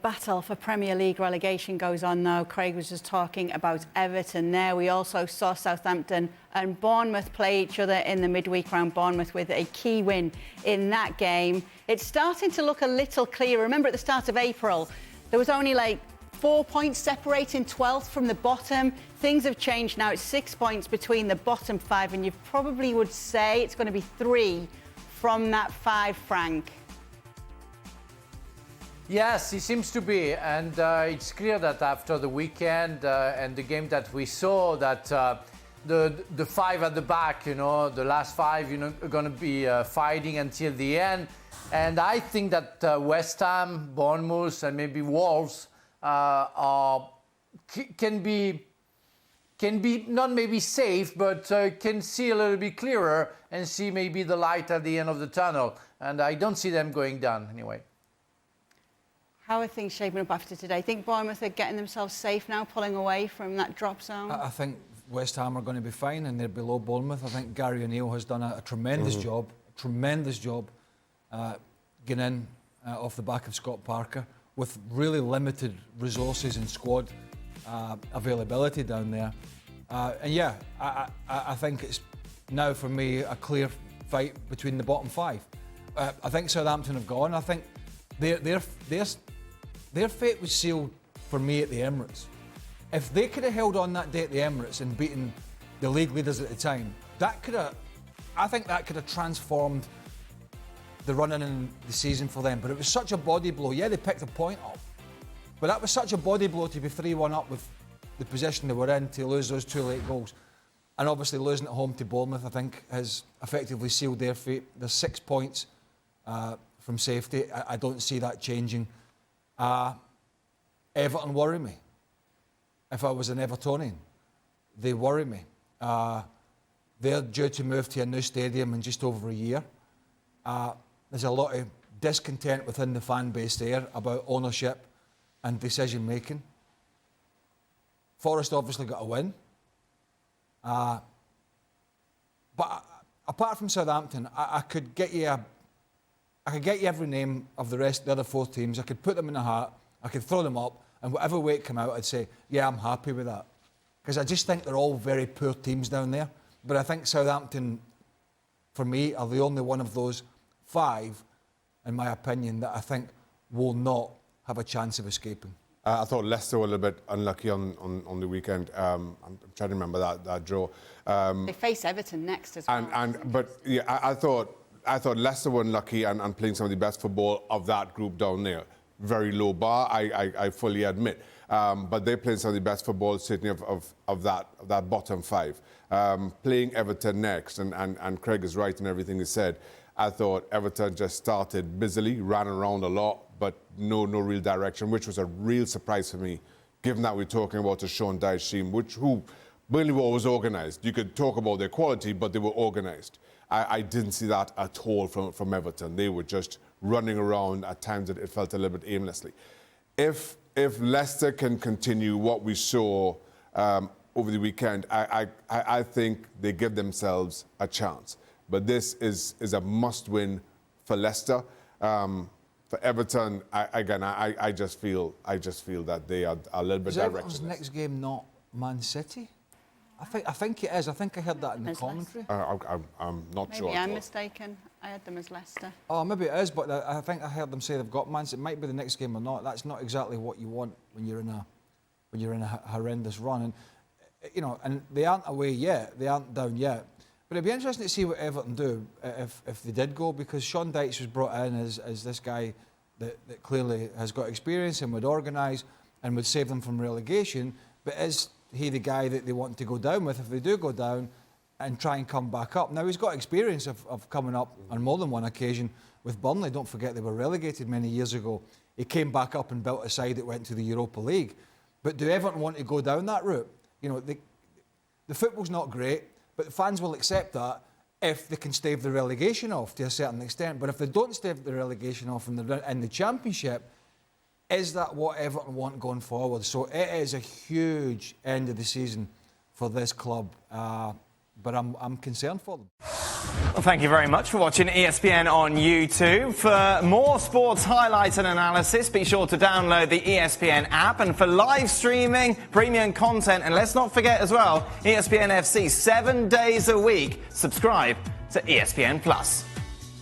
Battle for Premier League relegation goes on now. Craig was just talking about Everton there. We also saw Southampton and Bournemouth play each other in the midweek round. Bournemouth with a key win in that game. It's starting to look a little clearer. Remember at the start of April, there was only like 4 points separating 12th from the bottom. Things have changed now. It's 6 points between the bottom five, and you probably would say it's going to be 3 from that 5, Frank. Yes, it seems to be, and it's clear that after the weekend and the game that we saw, that the 5 at the back, the last 5, are going to be fighting until the end. And I think that West Ham, Bournemouth, and maybe Wolves can be not maybe safe, but can see a little bit clearer and see maybe the light at the end of the tunnel. And I don't see them going down anyway. How are things shaping up after today? I think Bournemouth are getting themselves safe now, pulling away from that drop zone. I think West Ham are going to be fine, and they're below Bournemouth. I think Gary O'Neill has done a tremendous job getting in off the back of Scott Parker with really limited resources and squad availability down there. And yeah, I think it's now for me a clear fight between the bottom 5. I think Southampton have gone. I think their fate was sealed for me at the Emirates. If they could have held on that day at the Emirates and beaten the league leaders at the time, I think that could have transformed the run-in in the season for them. But it was such a body blow. Yeah, they picked a point up, but that was such a body blow to be 3-1 up with the position they were in, to lose those 2 late goals. And obviously losing at home to Bournemouth, I think, has effectively sealed their fate. There's 6 points from safety. I don't see that changing. Everton worry me. If I was an Evertonian, they worry me. They're due to move to a new stadium in just over a year. There's a lot of discontent within the fan base there about ownership and decision making. Forest obviously got a win. But apart from Southampton, I could get you every name of the rest of the other 4 teams. I could put them in a hat, I could throw them up, and whatever weight come out, I'd say, yeah, I'm happy with that. Because I just think they're all very poor teams down there. But I think Southampton, for me, are the only one of those 5, in my opinion, that I think will not have a chance of escaping. I thought Leicester were a little bit unlucky on the weekend. I'm trying to remember that draw. They face Everton next as well. But yeah, I thought Leicester were unlucky and playing some of the best football of that group down there. Very low bar, I fully admit. But they're playing some of the best football, certainly of that bottom 5. Playing Everton next, and Craig is right in everything he said. I thought Everton just started busily, ran around a lot, but no real direction, which was a real surprise for me, given that we're talking about a Sean Dyche team, who Burnley were always organised. You could talk about their quality, but they were organised. I didn't see that at all from Everton. They were just running around at times that it felt a little bit aimlessly. If Leicester can continue what we saw over the weekend, I think they give themselves a chance. But this is a must-win for Leicester. For Everton, I just feel that they are a little bit directionless. Is Everton's next game not Man City? I think it is. I think I heard that in the commentary. I'm not sure. Maybe I'm mistaken. I had them as Leicester. Oh, maybe it is, but I think I heard them say they've got Man City. It might be the next game or not. That's not exactly what you want when you're in a horrendous run. And and they aren't away yet. They aren't down yet. But it'd be interesting to see what Everton do if they did go, because Sean Dyche was brought in as this guy that clearly has got experience and would organise and would save them from relegation. But is he the guy that they want to go down with if they do go down and try and come back up? Now, he's got experience of coming up on more than one occasion with Burley. Don't forget they were relegated many years ago. He came back up and built a side that went to the Europa League. But do Everton want to go down that route? The football's not great, but the fans will accept that if they can stave the relegation off to a certain extent. But if they don't stave the relegation off in the Championship, is that what Everton want going forward? So it is a huge end of the season for this club, but I'm concerned for them. Well, thank you very much for watching ESPN on YouTube. For more sports highlights and analysis, be sure to download the ESPN app. And for live streaming, premium content, and let's not forget as well, ESPN FC 7 days a week. Subscribe to ESPN Plus.